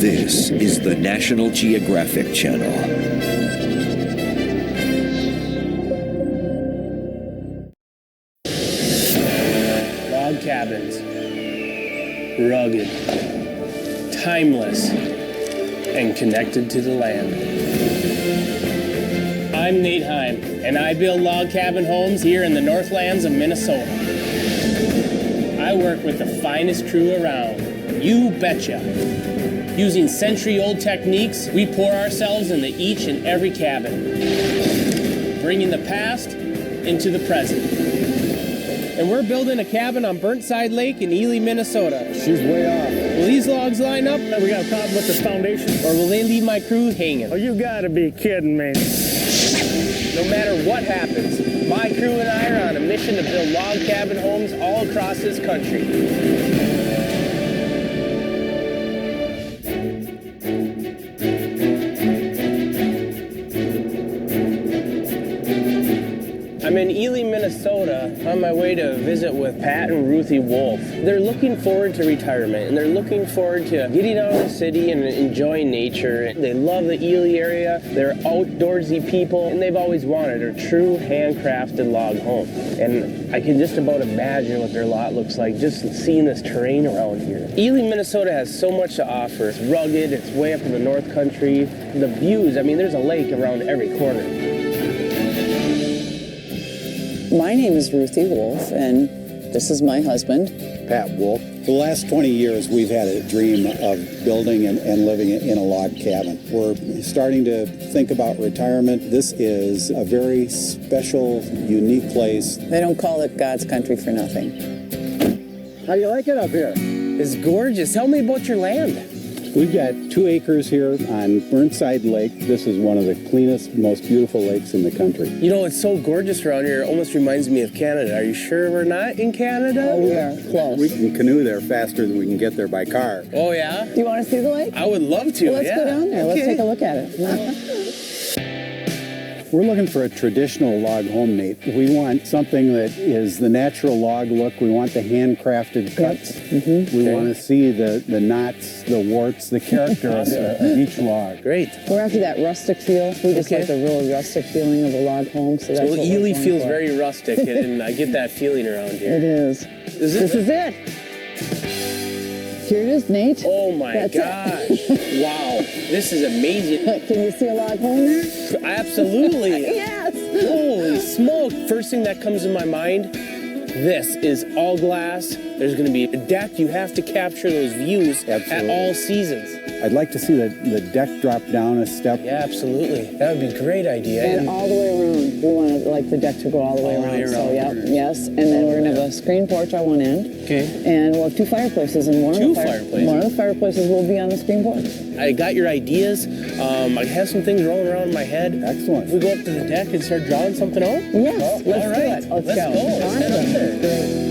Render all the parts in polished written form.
This is the National Geographic Channel. Log cabins. Rugged. Timeless. And connected to the land. I'm Nate Heim, and I build log cabin homes here in the Northlands of Minnesota. I work with the finest crew around. You betcha. Using century-old techniques, we pour ourselves into each and every cabin, bringing the past into the present. And we're building a cabin on Burnside Lake in Ely, Minnesota. She's way off. Will these logs line up? We got a problem with the foundation. Or will they leave my crew hanging? Oh, you gotta be kidding me. No matter what happens, my crew and I are on a mission to build log cabin homes all across this country. I'm in Ely, Minnesota, on my way to visit with Pat and Ruthie Wolf. They're looking forward to retirement, and they're looking forward to getting out of the city and enjoying nature. They love the Ely area. They're outdoorsy people, and they've always wanted a true handcrafted log home. And I can just about imagine what their lot looks like, just seeing this terrain around here. Ely, Minnesota has so much to offer. It's rugged, it's way up in the North Country. The views, I mean, there's a lake around every corner. My name is Ruthie Wolf, and this is my husband, Pat Wolf. For the last 20 years, we've had a dream of building and living in a log cabin. We're starting to think about retirement. This is a very special, unique place. They don't call it God's country for nothing. How do you like it up here? It's gorgeous. Tell me about your land. We've got 2 acres here on Burnside Lake. This is one of the cleanest, most beautiful lakes in the country. You know, it's so gorgeous around here. It almost reminds me of Canada. Are you sure we're not in Canada? Oh, we are close. We can canoe there faster than we can get there by car. Oh, yeah? Do you want to see the lake? I would love to, Well, let's go down there. Let's take a look at it. We're looking for a traditional log home, Nate. We want something that is the natural log look. We want the handcrafted cuts. We want to see the knots, the warts, the character of each log. Great. We're after that rustic feel. We just like the real rustic feeling of a log home. So that's Well, what Ely we're going feels for. very rustic, and I get that feeling around here. It is. Is it? This is it. Here it is, Nate. Oh, my That's it. gosh. Wow. This is amazing. Can you see a log home there? Absolutely. Yes. Holy smoke. First thing that comes to my mind, this is all glass. There's going to be a deck. You have to capture those views at all seasons. I'd like to see the deck drop down a step. Yeah, absolutely. That would be a great idea. And all the way around. We want like the deck to go all the way All the around. way So, around. yeah, yes. And then we're going to have a screen porch on one end. Okay. And we'll have 2 fireplaces, and one of the fireplaces will be on the screen porch. I got your ideas. I have some things rolling around in my head. Excellent. If we go up to the deck and start drawing something out? Yes, let's all do right. it. Let's go. Let's head up there.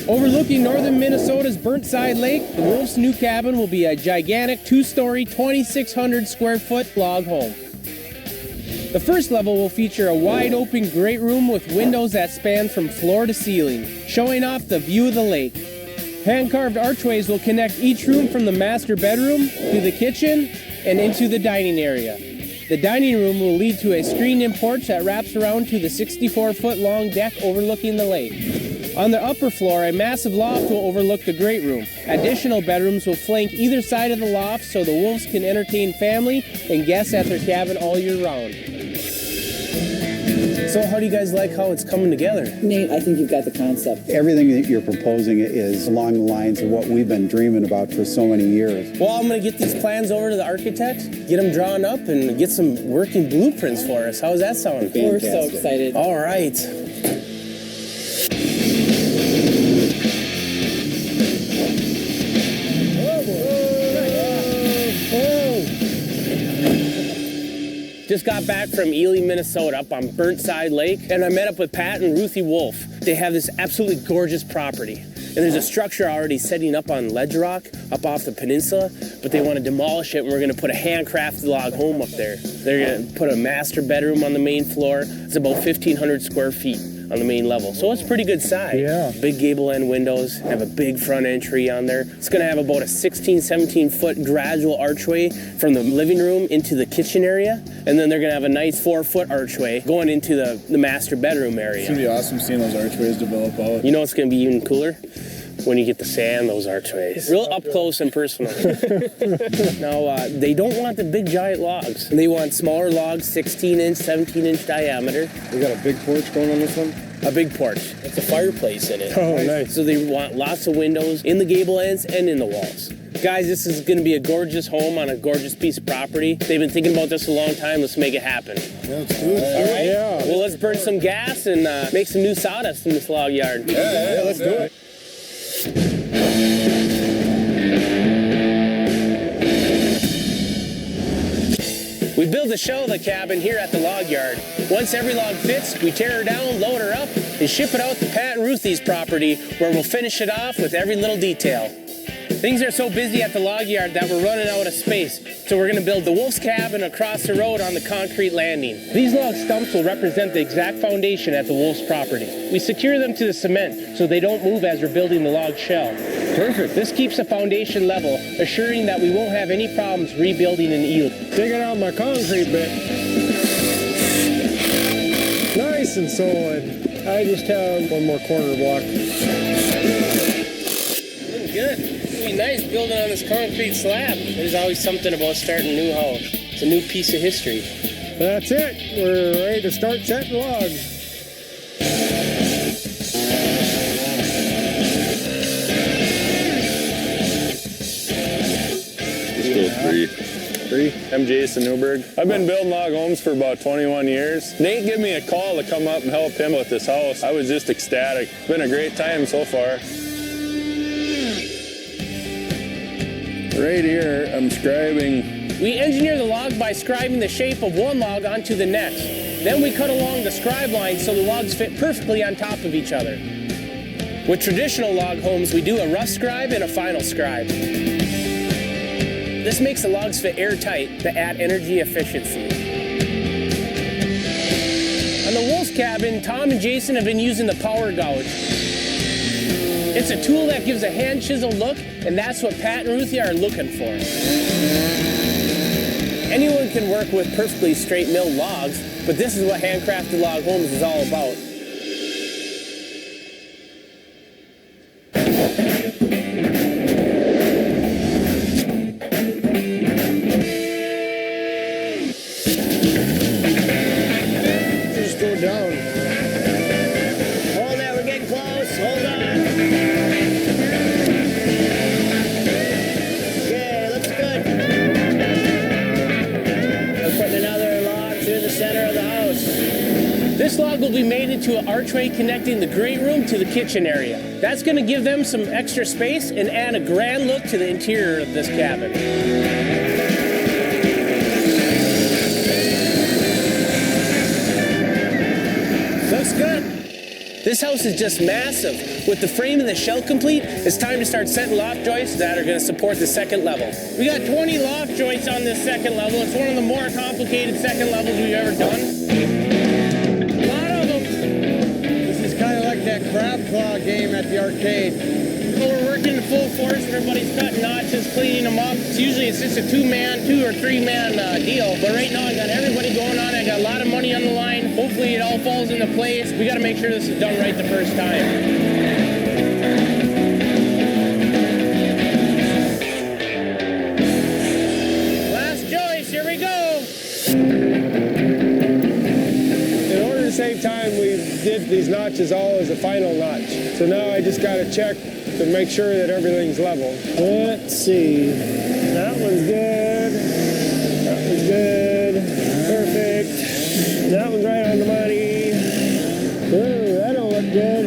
Overlooking northern Minnesota's Burnside Lake, the Wolf's new cabin will be a gigantic 2-story, 2,600 square foot log home. The first level will feature a wide open great room with windows that span from floor to ceiling, showing off the view of the lake. Hand-carved archways will connect each room from the master bedroom to the kitchen and into the dining area. The dining room will lead to a screened-in porch that wraps around to the 64-foot-long deck overlooking the lake. On the upper floor, a massive loft will overlook the great room. Additional bedrooms will flank either side of the loft so the Wolves can entertain family and guests at their cabin all year round. So how do you guys like how it's coming together? Nate, I think you've got the concept. Everything that you're proposing is along the lines of what we've been dreaming about for so many years. Well, I'm going to get these plans over to the architect, get them drawn up, and get some working blueprints for us. How does that sound? We're so excited. All right. Just got back from Ely, Minnesota, up on Burnside Lake, and I met up with Pat and Ruthie Wolf. They have this absolutely gorgeous property, and there's a structure already setting up on Ledge Rock, up off the peninsula, but they want to demolish it, and we're going to put a handcrafted log home up there. They're going to put a master bedroom on the main floor. It's about 1,500 square feet. on the main level. So it's pretty good size. Yeah. Big gable end windows, have a big front entry on there. It's gonna have about a 16, 17 foot gradual archway from the living room into the kitchen area. And then they're gonna have a nice 4-foot archway going into the master bedroom area. It's gonna be awesome seeing those archways develop out. You know what's gonna be even cooler? When you get to sand those archways. Real up close and personal. Now, they don't want the big giant logs. They want smaller logs, 16-inch, 17-inch diameter. We got a big porch going on this one? A big porch. It's a fireplace in it. Oh, nice. So they want lots of windows in the gable ends and in the walls. Guys, this is gonna be a gorgeous home on a gorgeous piece of property. They've been thinking about this a long time. Let's make it happen. Yeah, let's do it. All right? Yeah. Well, let's burn some gas and make some new sawdust in this log yard. Yeah, let's do it. We build the shell of the cabin here at the log yard. Once every log fits, we tear her down, load her up, and ship it out to Pat and Ruthie's property, where we'll finish it off with every little detail. Things are so busy at the log yard that we're running out of space, so we're gonna build the Wolf's cabin across the road on the concrete landing. These log stumps will represent the exact foundation at the Wolf's property. We secure them to the cement so they don't move as we're building the log shell. Perfect. This keeps the foundation level, assuring that we won't have any problems rebuilding an eel. Digging out my concrete bit. Nice and solid. I just have one more corner block. Looking good. It'd be nice building on this concrete slab. There's always something about starting a new house. It's a new piece of history. That's it. We're ready to start setting logs. Three. I'm Jason Newberg. I've been building log homes for about 21 years. Nate gave me a call to come up and help him with this house. I was just ecstatic. It's been a great time so far. Right here, I'm scribing. We engineer the log by scribing the shape of one log onto the next. Then we cut along the scribe line so the logs fit perfectly on top of each other. With traditional log homes, we do a rough scribe and a final scribe. This makes the logs fit airtight to add energy efficiency. On the Wolf's cabin, Tom and Jason have been using the power gouge. It's a tool that gives a hand chiseled look, and that's what Pat and Ruthie are looking for. Anyone can work with perfectly straight milled logs, but this is what Handcrafted Log Homes is all about. Just go down. Hold that, we're getting close. Hold on. Okay, looks good. We're putting another log through the center of the house. This log will be made into an archway connecting the great room to the kitchen area. That's going to give them some extra space and add a grand look to the interior of this cabin. Looks good. This house is just massive. With the frame and the shell complete, it's time to start setting loft joists that are going to support the second level. We got 20 loft joists on this second level. It's one of the more complicated second levels we've ever done. A lot of them. This is kind of like that crab claw game at the arcade. So we're working full force. Everybody's cutting notches, cleaning them up. It's just a two or three man deal. But right now I got everybody going on. I got a lot of money on the line. Hopefully it all falls into place. We got to make sure this is done right the first time. Same time we did these notches all as a final notch. So now I just got to check to make sure that everything's level. Let's see. That one's good. That one's good. Perfect. That one's right on the money. Oh, that don't look good.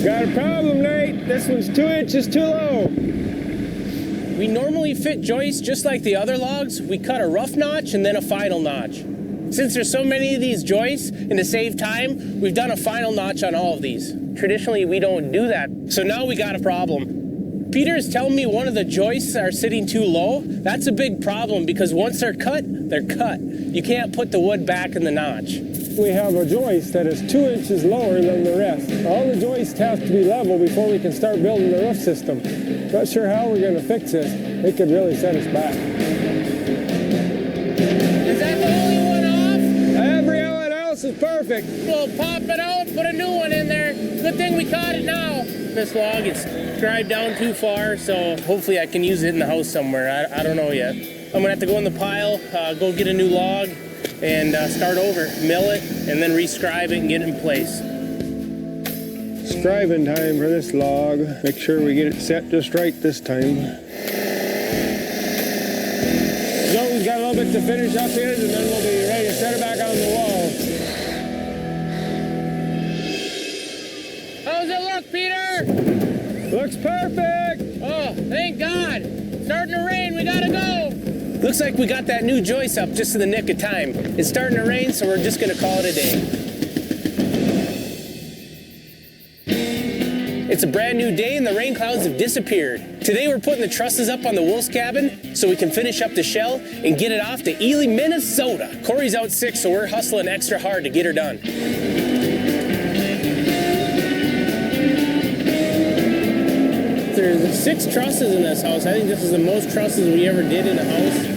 Got a problem, Nate. This one's 2 inches too low. We normally fit joists just like the other logs. We cut a rough notch and then a final notch. Since there's so many of these joists, and to save time, we've done a final notch on all of these. Traditionally, we don't do that, so now we got a problem. Peter is telling me one of the joists are sitting too low. That's a big problem because once they're cut, they're cut. You can't put the wood back in the notch. we have a joist that is 2 inches lower than the rest. All the joists have to be level before we can start building the roof system. Not sure how we're going to fix this. It could really set us back. Is that the only one off? Every one else is perfect. We'll pop it out, put a new one in there. Good thing we caught it now. This log is dried down too far, so hopefully I can use it in the house somewhere. I don't know yet. I'm gonna have to go in the pile, go get a new log, and start over. Mill it, and then re-scribe it and get it in place. Scribing time for this log. Make sure we get it set just right this time. Joe's got a little bit to finish up here, and then we'll be ready to set it back on the wall. How's it look, Peter? Looks perfect! Oh, thank God. Starting to rain, we gotta go. Looks like we got that new joist up just in the nick of time. It's starting to rain, so we're just gonna call it a day. It's a brand new day and the rain clouds have disappeared. Today we're putting the trusses up on the Wolf's cabin so we can finish up the shell and get it off to Ely, Minnesota. Corey's out sick, so we're hustling extra hard to get her done. There's 6 trusses in this house. I think this is the most trusses we ever did in a house.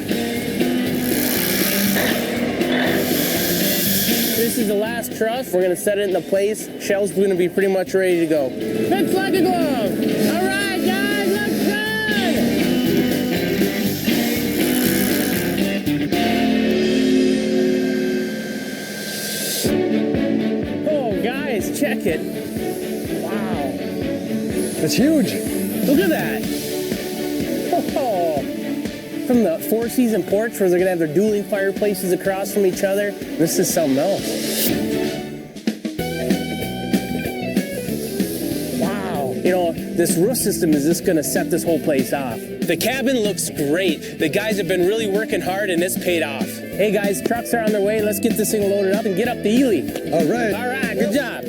This is the last truss. We're gonna set it into place. Shell's gonna be pretty much ready to go. Fits like a glove. All right, guys, looks good. Oh, guys, check it. Wow. It's huge. Look at that. Oh. From the 4-season porch where they're gonna have their dueling fireplaces across from each other. This is something else. Wow. You know, this roof system is just gonna set this whole place off. The cabin looks great. The guys have been really working hard and it's paid off. Hey guys, trucks are on their way. Let's get this thing loaded up and get up to Ely. All right. All right, good job.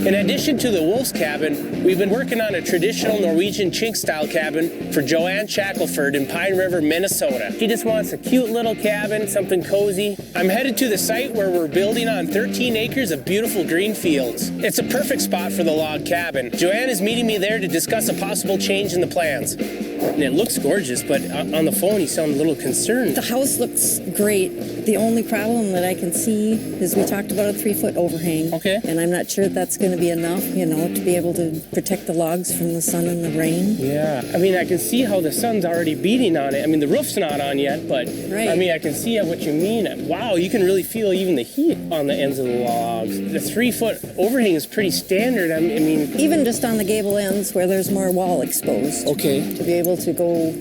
In addition to the Wolf's cabin, we've been working on a traditional Norwegian chink-style cabin for Joanne Shackelford in Pine River, Minnesota. She just wants a cute little cabin, something cozy. I'm headed to the site where we're building on 13 acres of beautiful green fields. It's a perfect spot for the log cabin. Joanne is meeting me there to discuss a possible change in the plans. And it looks gorgeous, but on the phone he sounded a little concerned. The house looks great. The only problem that I can see is we talked about a 3-foot overhang. Okay. And I'm not sure that's going to be enough, to be able to protect the logs from the sun and the rain. Yeah. I mean, I can see how the sun's already beating on it. I mean, the roof's not on yet, but right. I mean, I can see what you mean. Wow, you can really feel even the heat on the ends of the logs. The 3-foot overhang is pretty standard. I mean, even just on the gable ends where there's more wall exposed. Okay. To be able to go,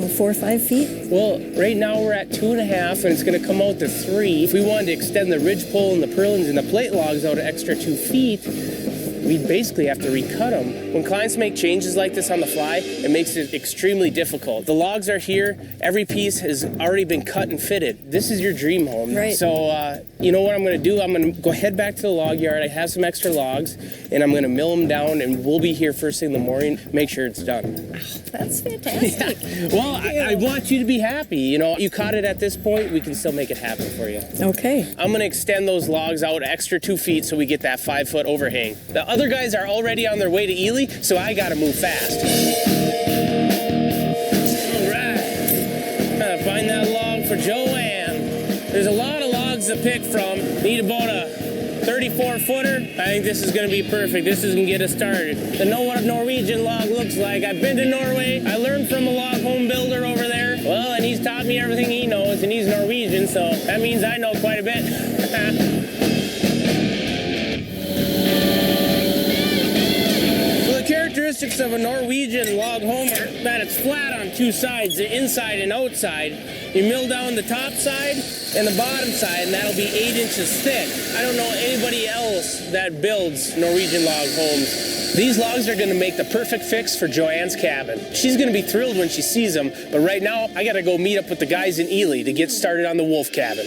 4 or 5 feet. Well, right now we're at 2.5, and it's going to come out to 3. If we wanted to extend the ridgepole and the purlins and the plate logs out an extra 2 feet, we'd basically have to recut them. When clients make changes like this on the fly, it makes it extremely difficult. The logs are here. Every piece has already been cut and fitted. This is your dream home. Right. So, you know what I'm going to do? I'm going to go head back to the log yard. I have some extra logs, and I'm going to mill them down, and we'll be here first thing in the morning, make sure it's done. That's fantastic. Yeah. Well, I want you to be happy. You caught it at this point, we can still make it happen for you. Okay. I'm going to extend those logs out extra 2 feet so we get that 5-foot overhang. The other guys are already on their way to Ely, so I got to move fast. All right. Gotta find that log for Joanne. There's a lot of logs to pick from. Need about a 34-footer. I think this is going to be perfect. This is going to get us started. To know what a Norwegian log looks like, I've been to Norway. I learned from a log home builder over there. Well, and he's taught me everything he knows, and he's Norwegian, so that means I know quite a bit. Characteristics of a Norwegian log home are that it's flat on 2 sides, the inside and outside. You mill down the top side and the bottom side, and that'll be 8 inches thick. I don't know anybody else that builds Norwegian log homes. These logs are going to make the perfect fix for Joanne's cabin. She's going to be thrilled when she sees them, but right now I got to go meet up with the guys in Ely to get started on the Wolf cabin.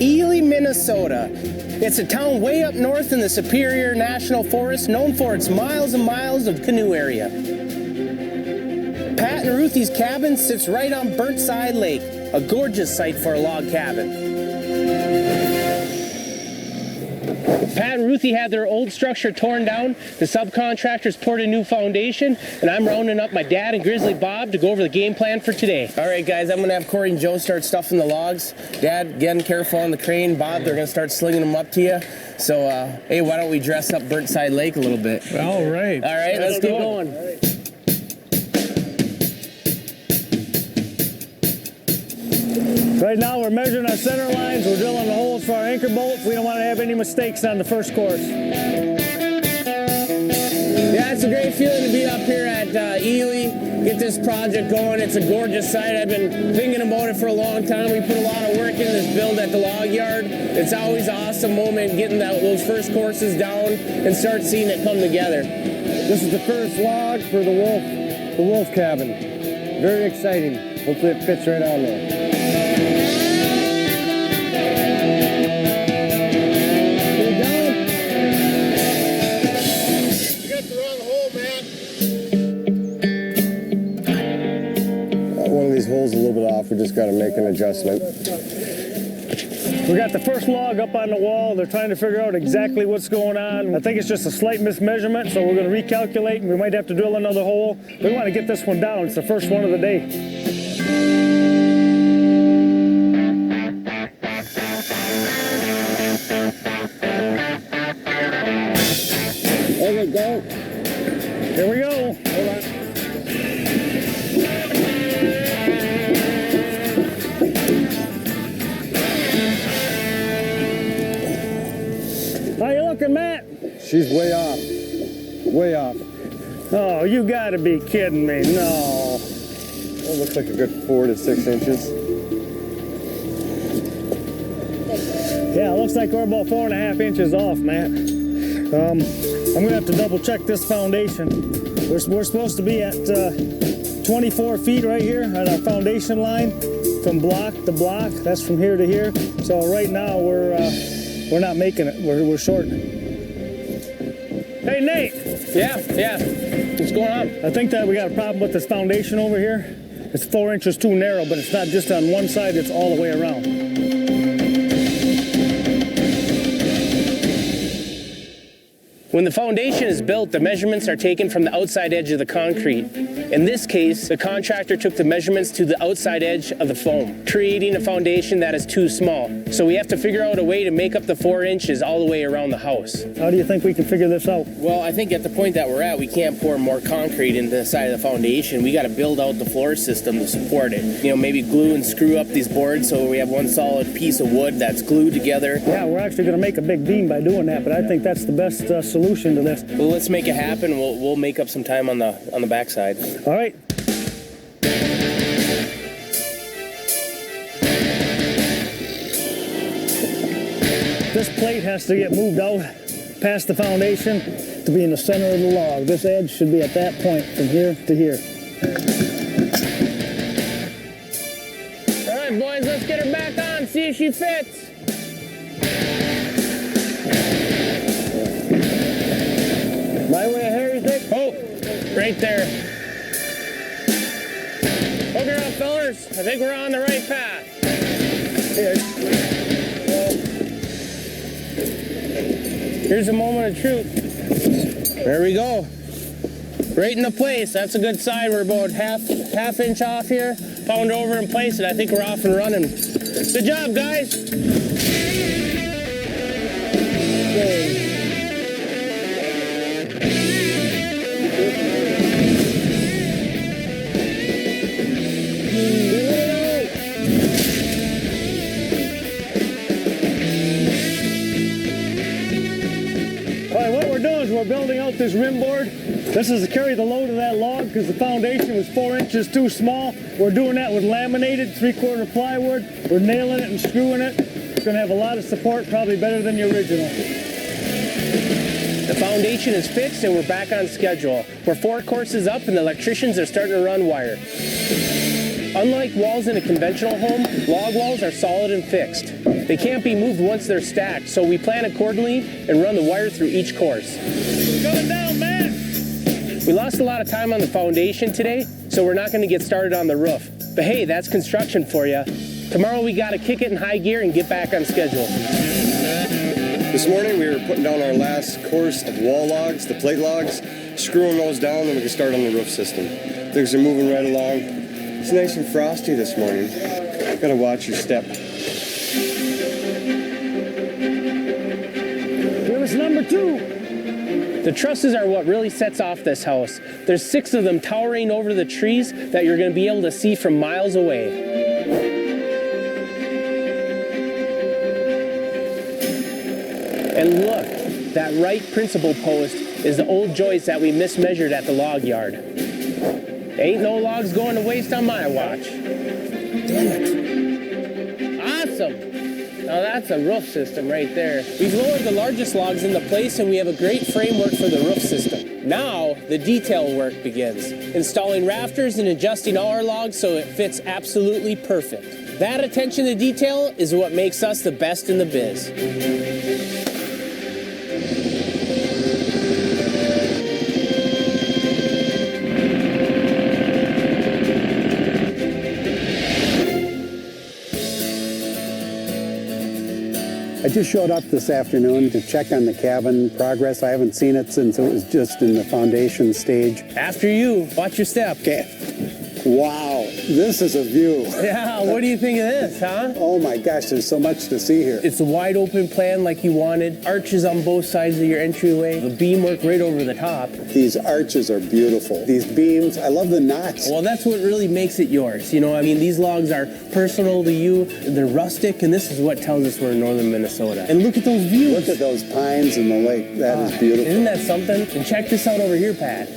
Ely, Minnesota. It's a town way up north in the Superior National Forest, known for its miles and miles of canoe area. Pat Pat and Ruthie's cabin sits right on Burnside Lake, a gorgeous site for a log cabin. Pat and Ruthie had their old structure torn down, the subcontractors poured a new foundation, and I'm rounding up my dad and Grizzly Bob to go over the game plan for today. All right, guys, I'm going to have Corey and Joe start stuffing the logs. Dad, getting careful on the crane. Bob, they're going to start slinging them up to you. So, hey, why don't we dress up Burnside Lake a little bit? All right. All right, let's get going. Right now we're measuring our center lines, we're drilling the holes for our anchor bolts. We don't want to have any mistakes on the first course. Yeah, it's a great feeling to be up here at Ely, get this project going. It's a gorgeous site. I've been thinking about it for a long time. We put a lot of work in this build at the log yard. It's always an awesome moment getting those first courses down and start seeing it come together. This is the first log for the wolf cabin. Very exciting. Hopefully it fits right on there. Hole's a little bit off. We just got to make an adjustment. We got the first log up on the wall. They're trying to figure out exactly what's going on. I think it's just a slight mismeasurement, so we're going to recalculate, and we might have to drill another hole. We want to get this one down. It's the first one of the day. There we go. Here we go. Hold on. How you looking, Matt? She's way off. Way off. Oh, you gotta be kidding me. No. That looks like a good 4 to 6 inches. Yeah, it looks like we're about 4.5 inches off, Matt. I'm gonna have to double check this foundation. We're supposed to be at 24 feet right here on our foundation line from block to block. That's from here to here. So right now we're not making it. We're short. Hey, Nate. Yeah. What's going on? I think that we got a problem with this foundation over here. It's 4 inches too narrow, but it's not just on one side, it's all the way around. When the foundation is built, the measurements are taken from the outside edge of the concrete. In this case, the contractor took the measurements to the outside edge of the foam, creating a foundation that is too small. So we have to figure out a way to make up the 4 inches all the way around the house. How do you think we can figure this out? Well, I think at the point that we're at, we can't pour more concrete into the side of the foundation. We got to build out the floor system to support it. You know, maybe glue and screw up these boards so we have one solid piece of wood that's glued together. Yeah, we're actually going to make a big beam by doing that, but I think that's the best solution to this. Well, let's make it happen. We'll make up some time on the backside. All right. This plate has to get moved out past the foundation to be in the center of the log. This edge should be at that point from here to here. All right, boys, let's get her back on, see if she fits. My way of hair, you think? Oh, right there. Hook her up, fellers. I think we're on the right path. Here's a moment of truth. There we go. Right in the place. That's a good sign. We're about half inch off here. Pound over and place it. I think we're off and running. Good job, guys. We're building out this rim board. This is to carry the load of that log because the foundation was 4 inches too small. We're doing that with laminated 3/4 plywood. We're nailing it and screwing it. It's going to have a lot of support, probably better than the original. The foundation is fixed and we're back on schedule. We're 4 courses up and the electricians are starting to run wire. Unlike walls in a conventional home, log walls are solid and fixed. They can't be moved once they're stacked, so we plan accordingly and run the wire through each course. Coming down, man! We lost a lot of time on the foundation today, so we're not gonna get started on the roof. But hey, that's construction for you. Tomorrow we gotta kick it in high gear and get back on schedule. This morning we were putting down our last course of wall logs, the plate logs, screwing those down, then we can start on the roof system. Things are moving right along. It's nice and frosty this morning. Gotta watch your step. Give us number 2. The trusses are what really sets off this house. There's 6 of them towering over the trees that you're gonna be able to see from miles away. And look, that right principal post is the old joist that we mismeasured at the log yard. Ain't no logs going to waste on my watch. Damn it. Awesome. Now that's a roof system right there. We've lowered the largest logs into place and we have a great framework for the roof system. Now the detail work begins. Installing rafters and adjusting all our logs so it fits absolutely perfect. That attention to detail is what makes us the best in the biz. I just showed up this afternoon to check on the cabin progress. I haven't seen it since it was just in the foundation stage. After you, watch your step. Okay. Wow, this is a view. Yeah, what do you think of this, huh? Oh my gosh, there's so much to see here. It's a wide open plan like you wanted. Arches on both sides of your entryway. The beam work right over the top. These arches are beautiful. These beams, I love the knots. Well, that's what really makes it yours. You know, I mean, these logs are personal to you. They're rustic, and this is what tells us we're in northern Minnesota. And look at those views. Look at those pines and the lake. That is beautiful. Isn't that something? And check this out over here, Pat.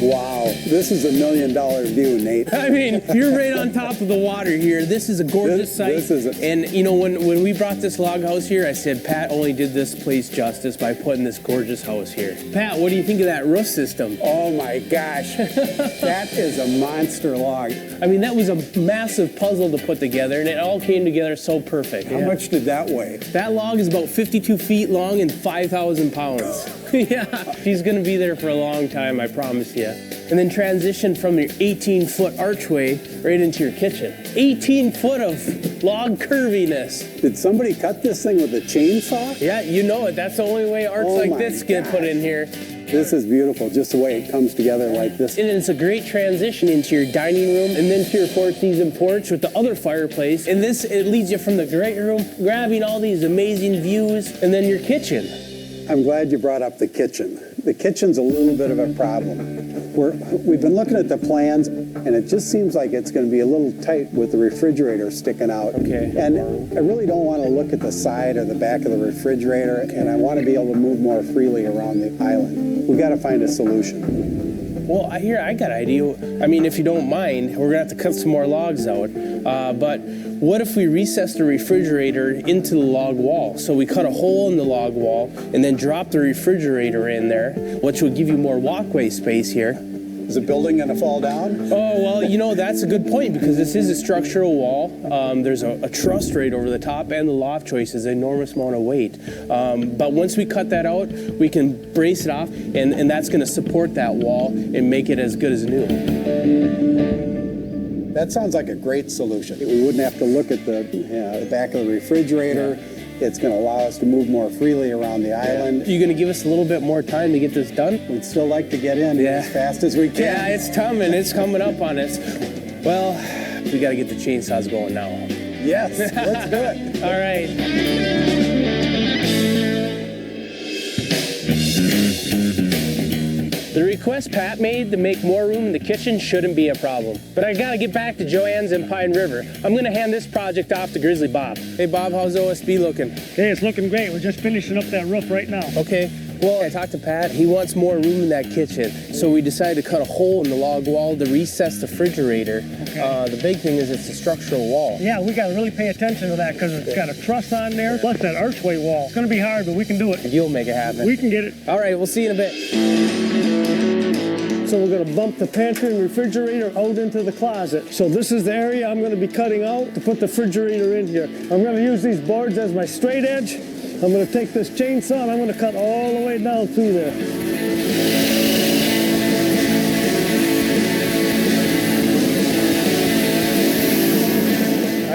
Wow, this is $1 million view, Nate. I mean, you're right on top of the water here. This is a gorgeous site. And you know, when we brought this log house here, I said Pat only did this place justice by putting this gorgeous house here. Pat, what do you think of that roof system? Oh my gosh, that is a monster log. I mean, that was a massive puzzle to put together, and it all came together so perfect. How much did that weigh? That log is about 52 feet long and 5,000 pounds. Yeah, she's gonna be there for a long time, I promise you. And then transition from your 18-foot archway right into your kitchen. 18 foot of log curviness. Did somebody cut this thing with a chainsaw? Yeah, you know it. That's the only way arcs like this get put in here. This is beautiful, just the way it comes together like this. And it's a great transition into your dining room and then to your four-season porch with the other fireplace. And this, it leads you from the great room, grabbing all these amazing views, and then your kitchen. I'm glad you brought up the kitchen. The kitchen's a little bit of a problem. We've been looking at the plans, and it just seems like it's going to be a little tight with the refrigerator sticking out. Okay. And I really don't want to look at the side or the back of the refrigerator, and I want to be able to move more freely around the island. We got to find a solution. Well, I got an idea. I mean, if you don't mind, we're gonna have to cut some more logs out. But what if we recess the refrigerator into the log wall? So we cut a hole in the log wall and then drop the refrigerator in there, which would give you more walkway space here. Is the building gonna fall down? Oh, well, you know, that's a good point because this is a structural wall. There's a truss right over the top, and the loft joist is an enormous amount of weight. But once we cut that out, we can brace it off, and that's gonna support that wall and make it as good as new. That sounds like a great solution. We wouldn't have to look at the back of the refrigerator. It's going to allow us to move more freely around the island. You're going to give us a little bit more time to get this done? We'd still like to get in as fast as we can. Yeah, it's coming. It's coming up on us. Well, we got to get the chainsaws going now. Yes, let's do it. All right. The request Pat made to make more room in the kitchen shouldn't be a problem. But I gotta get back to Joanne's in Pine River. I'm gonna hand this project off to Grizzly Bob. Hey Bob, how's OSB looking? Hey, it's looking great. We're just finishing up that roof right now. Okay. Well, I talked to Pat. He wants more room in that kitchen. So we decided to cut a hole in the log wall to recess the refrigerator. Okay. The big thing is it's a structural wall. Yeah, we got to really pay attention to that because it's got a truss on there, plus that archway wall. It's going to be hard, but we can do it. You'll make it happen. We can get it. All right, we'll see you in a bit. So we're going to bump the pantry and refrigerator out into the closet. So this is the area I'm going to be cutting out to put the refrigerator in here. I'm going to use these boards as my straight edge. I'm going to take this chainsaw and I'm going to cut all the way down through there.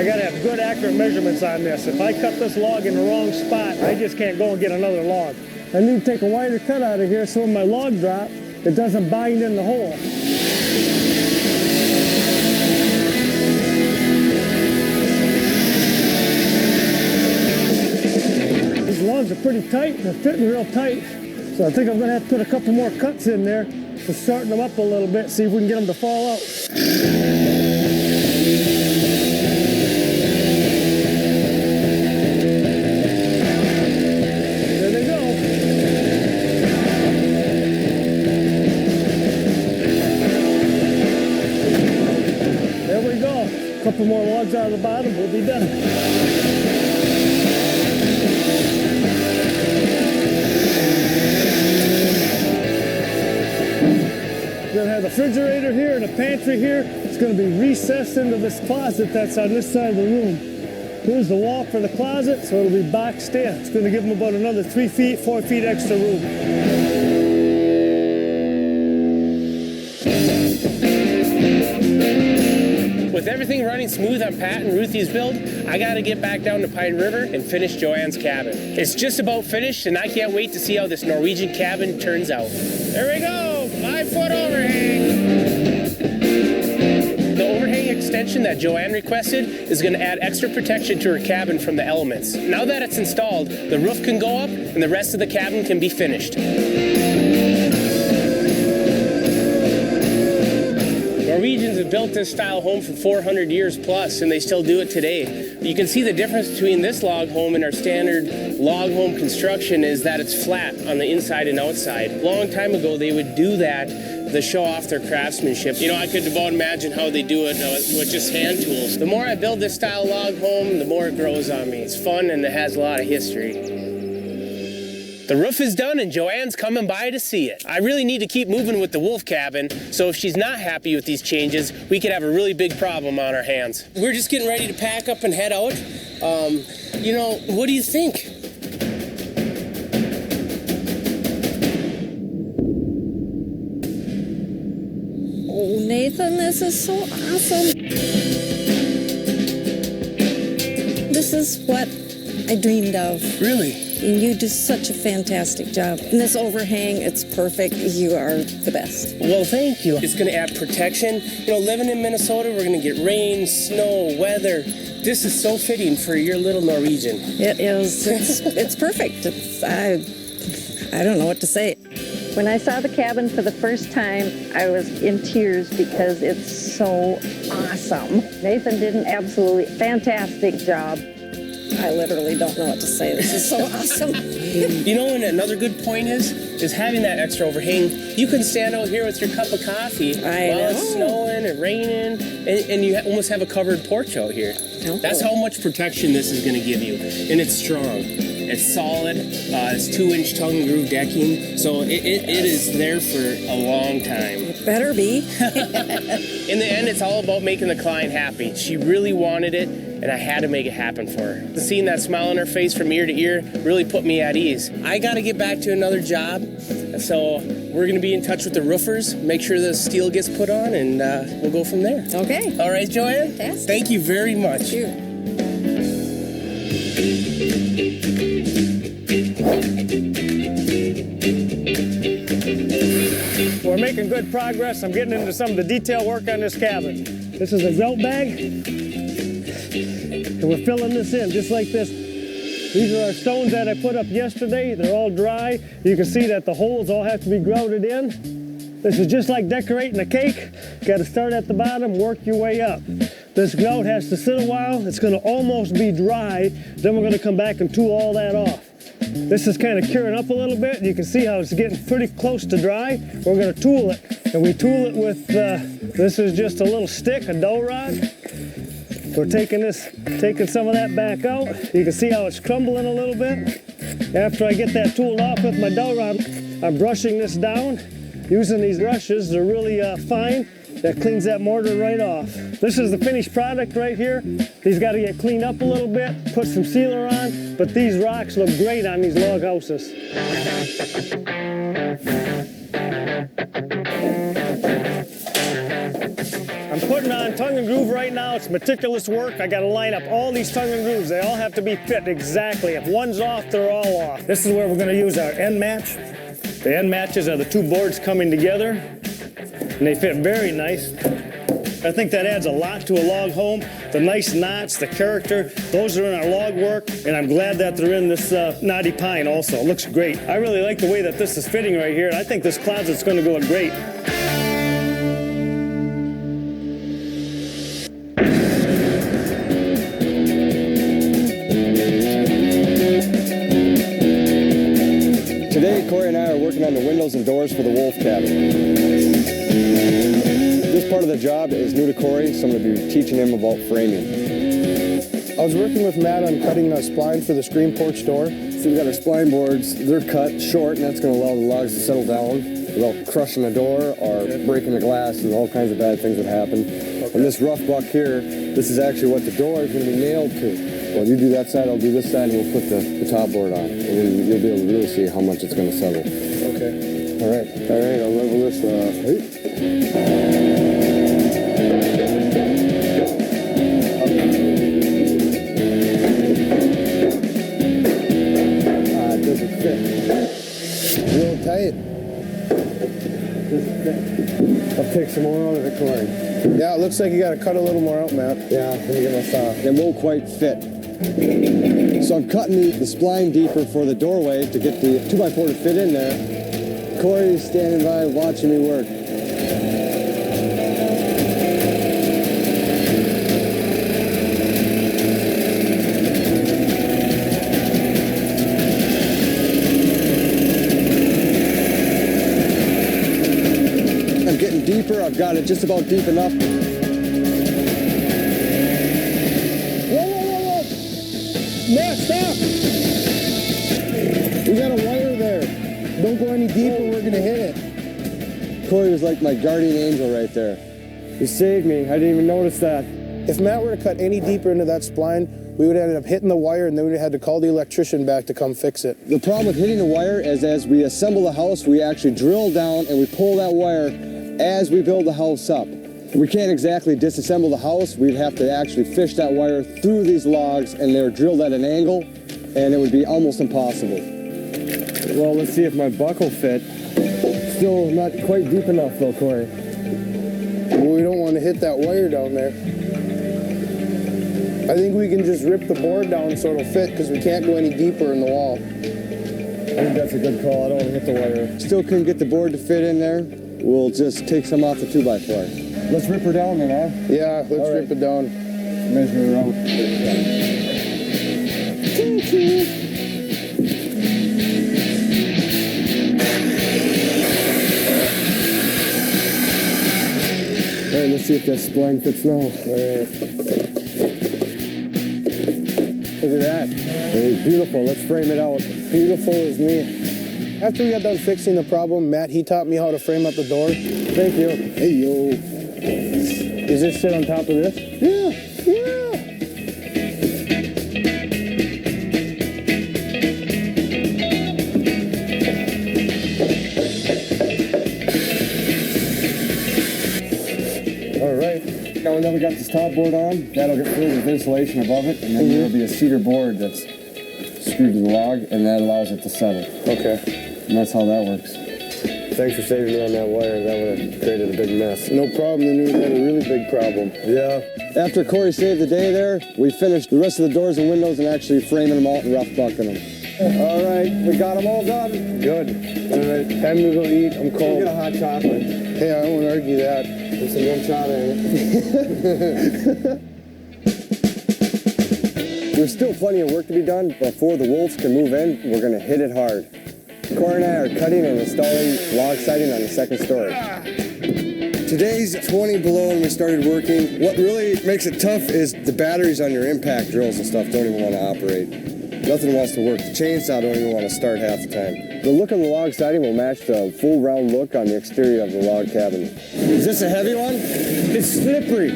got to have good, accurate measurements on this. If I cut this log in the wrong spot, I just can't go and get another log. I need to take a wider cut out of here so when my log drop, it doesn't bind in the hole. These logs are pretty tight, they're fitting real tight. So I think I'm gonna have to put a couple more cuts in there to shorten them up a little bit, see if we can get them to fall out. There they go. There we go. A couple more logs out of the bottom, we'll be done. We're gonna have the refrigerator here and a pantry here. It's gonna be recessed into this closet that's on this side of the room. Here's the wall for the closet, so it'll be boxed in. It's gonna give them about another 3 feet, 4 feet extra room. With everything running smooth on Pat and Ruthie's build, I gotta get back down to Pine River and finish Joanne's cabin. It's just about finished, and I can't wait to see how this Norwegian cabin turns out. There we go, 5-foot overhang. The overhang extension that Joanne requested is gonna add extra protection to her cabin from the elements. Now that it's installed, the roof can go up and the rest of the cabin can be finished. Norwegians have built this style home for 400 years plus, and they still do it today. You can see the difference between this log home and our standard log home construction is that it's flat on the inside and outside. A long time ago, they would do that to show off their craftsmanship. You know, I could about imagine how they do it with just hand tools. The more I build this style log home, the more it grows on me. It's fun and it has a lot of history. The roof is done and Joanne's coming by to see it. I really need to keep moving with the wolf cabin, so if she's not happy with these changes, we could have a really big problem on our hands. We're just getting ready to pack up and head out. You know, what do you think? Oh, Nathan, this is so awesome. This is what I dreamed of. Really? And you do such a fantastic job. And this overhang, it's perfect. You are the best. Well, thank you. It's going to add protection. You know, living in Minnesota, we're going to get rain, snow, weather. This is so fitting for your little Norwegian. It is. It's perfect. I don't know what to say. When I saw the cabin for the first time, I was in tears because it's so awesome. Nathan did an absolutely fantastic job. I literally don't know what to say. This is so awesome. You know, and another good point is having that extra overhang. You can stand out here with your cup of coffee while it's snowing and raining, and you almost have a covered porch out here. Oh. That's how much protection this is going to give you, and it's strong. It's solid. It's 2-inch tongue and groove decking, so it is there for a long time. It better be. In the end, it's all about making the client happy. She really wanted it, and I had to make it happen for her. Seeing that smile on her face from ear to ear really put me at ease. I got to get back to another job, so we're going to be in touch with the roofers, make sure the steel gets put on, and we'll go from there. Okay. All right, Joanne? Fantastic. Thank you very much. Thank you. We're making good progress. I'm getting into some of the detail work on this cabin. This is a grout bag, and we're filling this in just like this. These are our stones that I put up yesterday. They're all dry. You can see that the holes all have to be grouted in. This is just like decorating a cake. Got to start at the bottom, work your way up. This grout has to sit a while. It's going to almost be dry. Then we're going to come back and tool all that off. This is kind of curing up a little bit. You can see how it's getting pretty close to dry. We're going to tool it. And we tool it with, this is just a little stick, a dowel rod. We're taking some of that back out. You can see how it's crumbling a little bit. After I get that tooled off with my dowel rod, I'm brushing this down. Using these brushes, they're really fine. That cleans that mortar right off. This is the finished product right here. These got to get cleaned up a little bit, put some sealer on, but these rocks look great on these log houses. I'm putting on tongue and groove groove right now. It's meticulous work. I got to line up all these tongue and grooves. They all have to be fit exactly. If one's off, they're all off. This is where we're going to use our end match. The end matches are the two boards coming together, and they fit very nice. I think that adds a lot to a log home. The nice knots, the character, those are in our log work, and I'm glad that they're in this knotty pine also. It looks great. I really like the way that this is fitting right here, and I think this closet's going to go great. Today, Corey and I are working on the windows and doors for the wolf cabin. This part of the job is new to Corey, so I'm going to be teaching him about framing. I was working with Matt on cutting a spline for the screen porch door. So we've got our spline boards. They're cut short, and that's going to allow the logs to settle down without crushing the door or breaking the glass, and all kinds of bad things would happen. And this rough buck here, this is actually what the door is going to be nailed to. Well, you do that side, I'll do this side, and we'll put the top board on. And then you'll be able to really see how much it's going to settle. Okay. All right, I'll level this off. Real tight. I'll take some more out of it, Corey. Yeah, it looks like you got to cut a little more out, Matt. Yeah, let me get my saw. It won't quite fit. So I'm cutting the spline deeper for the doorway to get the 2x4 to fit in there. Corey's standing by watching me work. I'm getting deeper. I've got it just about deep enough. Matt, stop! We got a wire there. Don't go any deeper, we're gonna hit it. Corey was like my guardian angel right there. He saved me. I didn't even notice that. If Matt were to cut any deeper into that spline, we would have ended up hitting the wire, and then we would have had to call the electrician back to come fix it. The problem with hitting the wire is as we assemble the house, we actually drill down and we pull that wire as we build the house up. We can't exactly disassemble the house. We'd have to actually fish that wire through these logs, and they're drilled at an angle, and it would be almost impossible. Well, let's see if my buck will fit. Still not quite deep enough though, Corey. Well, we don't want to hit that wire down there. I think we can just rip the board down so it'll fit, because we can't go any deeper in the wall. I think that's a good call. I don't want to hit the wire. Still couldn't get the board to fit in there. We'll just take some off the 2x4. Let's rip her down then, huh? Yeah, let's rip it down. Measure her out. All right, let's see if that spline fits now. All right. Look at that. Hey, beautiful. Let's frame it out. Beautiful as me. After we got done fixing the problem, Matt, he taught me how to frame up the door. Thank you. Hey, yo. Does this sit on top of this? Yeah, yeah. All right. Now we got this top board on. That'll get filled with insulation above it, and then there'll be a cedar board that's screwed to the log, and that allows it to settle. Okay. And that's how that works. Thanks for saving me on that wire. That would have created a big mess. No problem. Then we had a really big problem. Yeah. After Corey saved the day there, we finished the rest of the doors and windows and actually framing them out and rough bucking them. All right, we got them all done. Good. All right, time to go eat. I'm cold. We'll get a hot chocolate. Hey, I won't argue that. There's some rum shot in it. There's still plenty of work to be done. Before the wolves can move in, we're going to hit it hard. Corey and I are cutting and installing log siding on the second story. Today's 20 below and we started working. What really makes it tough is the batteries on your impact drills and stuff don't even want to operate. Nothing wants to work. The chainsaw don't even want to start half the time. The look of the log siding will match the full round look on the exterior of the log cabin. Is this a heavy one? It's slippery.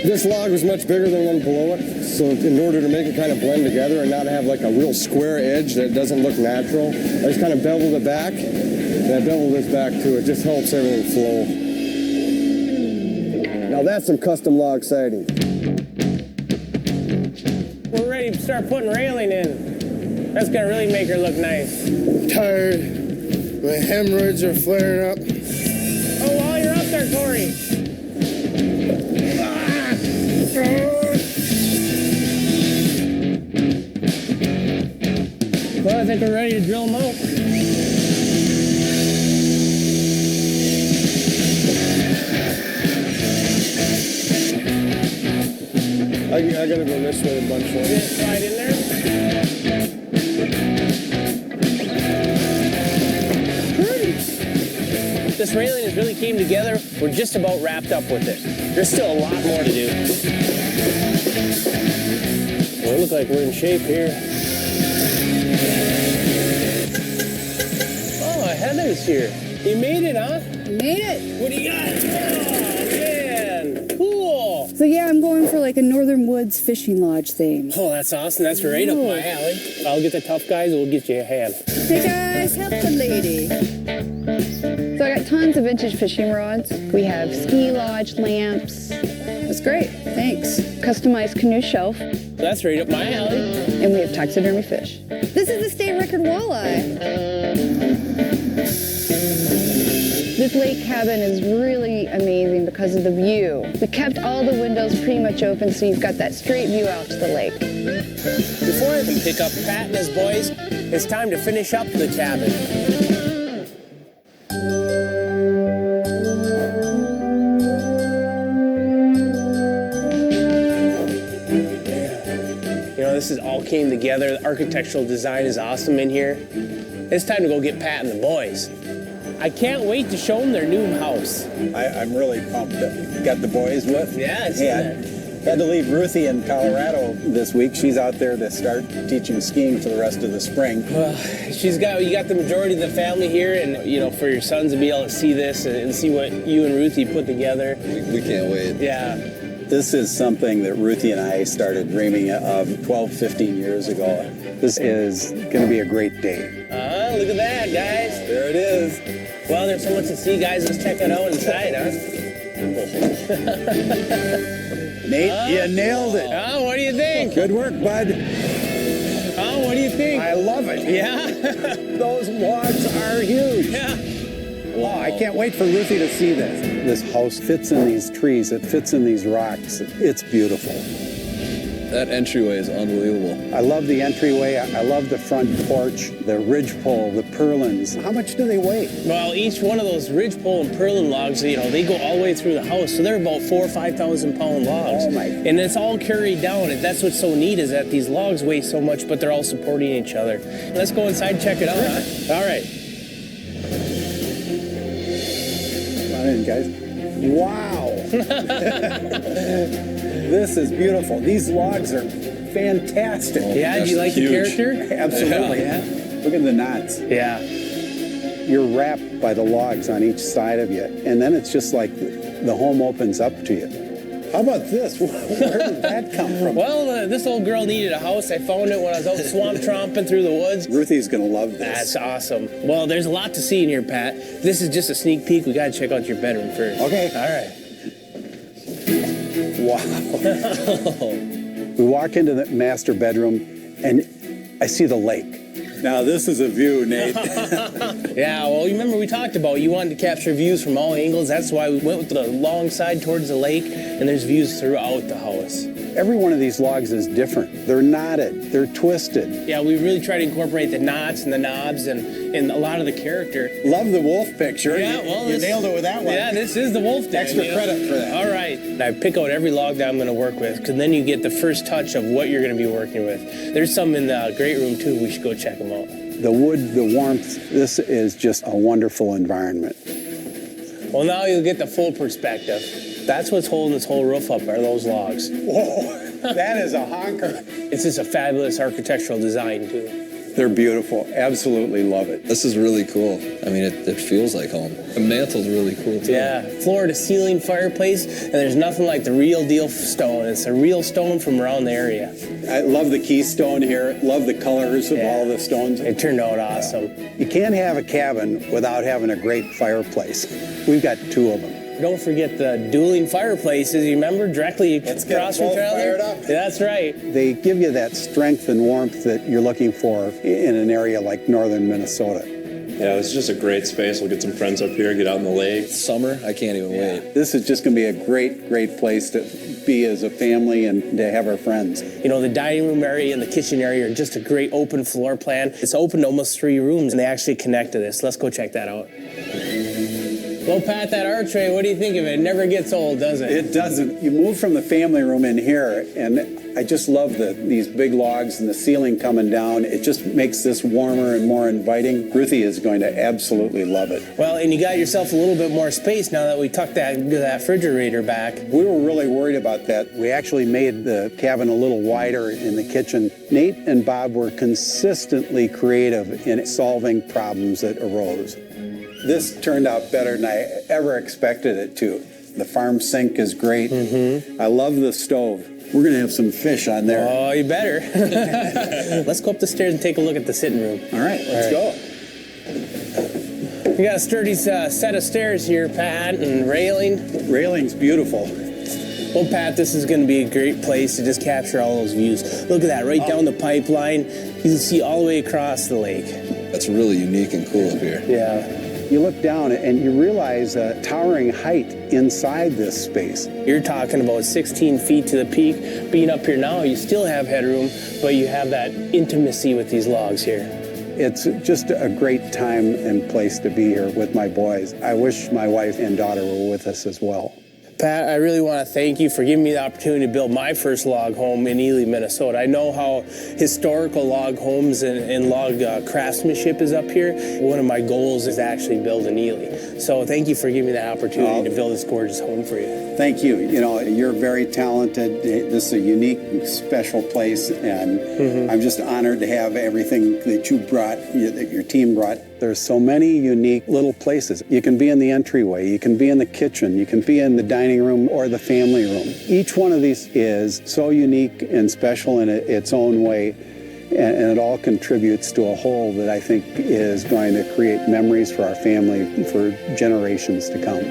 This log was much bigger than the one below it, so in order to make it kind of blend together and not have like a real square edge that doesn't look natural, I just kind of beveled it back, And I beveled this back too. It just helps everything flow. Now that's some custom log siding. We're ready to start putting railing in. That's gonna really make her look nice. I'm tired. My hemorrhoids are flaring up. Oh, while you're up there, Corey. Well, I think we're ready to drill them out. I gotta go this way a bunch more. Slide in there. This railing has really came together. We're just about wrapped up with it. There's still a lot more to do. Well, it looks like we're in shape here. Oh, Heather's here. You made it, huh? Made it. What do you got? Oh, man. Cool. So yeah, I'm going for like a Northern Woods fishing lodge theme. Oh, that's awesome. That's right up my alley. I'll get the tough guys and we'll get you a hand. Hey guys, help the lady. So I got tons of vintage fishing rods. We have ski lodge lamps. That's great. Thanks. Customized canoe shelf. That's right up my alley. And we have taxidermy fish. This is the state record walleye. This lake cabin is really amazing because of the view. We kept all the windows pretty much open so you've got that straight view out to the lake. Before I can pick up Pat and his boys, it's time to finish up the cabin. This is all came together. The architectural design is awesome in here. It's time to go get Pat and the boys. I can't wait to show them their new house. I'm really pumped that you got the boys with. Yeah, it's had to leave Ruthie in Colorado this week. She's out there to start teaching skiing for the rest of the spring. Well, you got the majority of the family here, and for your sons to be able to see this and see what you and Ruthie put together. We can't wait. Yeah. This is something that Ruthie and I started dreaming of 12, 15 years ago. This is going to be a great day. Look at that, guys. There it is. Well, there's so much to see, guys. Let's check it out inside, huh? Nate, you nailed it. What do you think? Good work, bud. What do you think? I love it. Yeah? Those logs are huge. Yeah. Wow, I can't wait for Ruthie to see this. This house fits in these trees. It fits in these rocks. It's beautiful. That entryway is unbelievable. I love the entryway. I love the front porch, the ridgepole, the purlins. How much do they weigh? Well, each one of those ridgepole and purlin logs, they go all the way through the house. So they're about 4,000 or 5,000 pound logs. Oh my! And it's all carried down. And that's what's so neat is that these logs weigh so much, but they're all supporting each other. Let's go inside and check it out. Huh? All right. Come on in, guys. Wow! This is beautiful. These logs are fantastic. Yeah, do you like the character? Absolutely. Yeah. Look at the knots. Yeah. You're wrapped by the logs on each side of you, and then it's just like the home opens up to you. How about this? Where did that come from? Well, this old girl needed a house. I found it when I was out swamp tromping through the woods. Ruthie's gonna love this. That's awesome. Well, there's a lot to see in here, Pat. This is just a sneak peek. We gotta check out your bedroom first. Okay. All right. Wow. We walk into the master bedroom, and I see the lake. Now, this is a view, Nate. Yeah, well, you remember we talked about you wanted to capture views from all angles. That's why we went with the long side towards the lake, and there's views throughout the house. Every one of these logs is different. They're knotted, they're twisted. Yeah, we really try to incorporate the knots and the knobs and a lot of the character. Love the wolf picture. Yeah, well, you nailed it with that one. Yeah, this is the wolf den. Extra credit for that. All right. I pick out every log that I'm going to work with, because then you get the first touch of what you're going to be working with. There's some in the great room, too. We should go check them out. The wood, the warmth, this is just a wonderful environment. Well, now you'll get the full perspective. That's what's holding this whole roof up, are those logs. Whoa, that is a honker. It's just a fabulous architectural design, too. They're beautiful. Absolutely love it. This is really cool. I mean, it feels like home. The mantle's really cool, too. Yeah, floor to ceiling fireplace, and there's nothing like the real deal stone. It's a real stone from around the area. I love the keystone here. Love the colors of all the stones. It turned out awesome. You can't have a cabin without having a great fireplace. We've got 2 of them. Don't forget the dueling fireplaces. You remember directly across from each other? That's right. They give you that strength and warmth that you're looking for in an area like northern Minnesota. Yeah, it's just a great space. We'll get some friends up here, get out in the lake. Summer, I can't even wait. This is just going to be a great, great place to be as a family and to have our friends. You know, the dining room area and the kitchen area are just a great open floor plan. It's open to almost 3 rooms, and they actually connect to this. Let's go check that out. Well, Pat, that archway, what do you think of it? It never gets old, does it? It doesn't. You move from the family room in here, and I just love these big logs and the ceiling coming down. It just makes this warmer and more inviting. Ruthie is going to absolutely love it. Well, and you got yourself a little bit more space now that we tucked that refrigerator back. We were really worried about that. We actually made the cabin a little wider in the kitchen. Nate and Bob were consistently creative in solving problems that arose. This turned out better than I ever expected it to. The farm sink is great. I love the stove. We're going to have some fish on there. Oh, you better. Let's go up the stairs and take a look at the sitting room. All right, let's go. We got a sturdy set of stairs here, Pat, and railing. Railing's beautiful. Well, Pat, this is going to be a great place to just capture all those views. Look at that, right down the pipeline. You can see all the way across the lake. That's really unique and cool up here. Yeah. You look down and you realize a towering height inside this space. You're talking about 16 feet to the peak. Being up here now, you still have headroom, but you have that intimacy with these logs here. It's just a great time and place to be here with my boys. I wish my wife and daughter were with us as well. Pat, I really want to thank you for giving me the opportunity to build my first log home in Ely, Minnesota. I know how historical log homes and log craftsmanship is up here. One of my goals is to actually build in Ely. So thank you for giving me that opportunity to build this gorgeous home for you. Thank you. You know, you're very talented. This is a unique, special place, and I'm just honored to have everything that you brought, that your team brought. There's so many unique little places. You can be in the entryway, you can be in the kitchen, you can be in the dining room or the family room. Each one of these is so unique and special in its own way, and it all contributes to a whole that I think is going to create memories for our family for generations to come.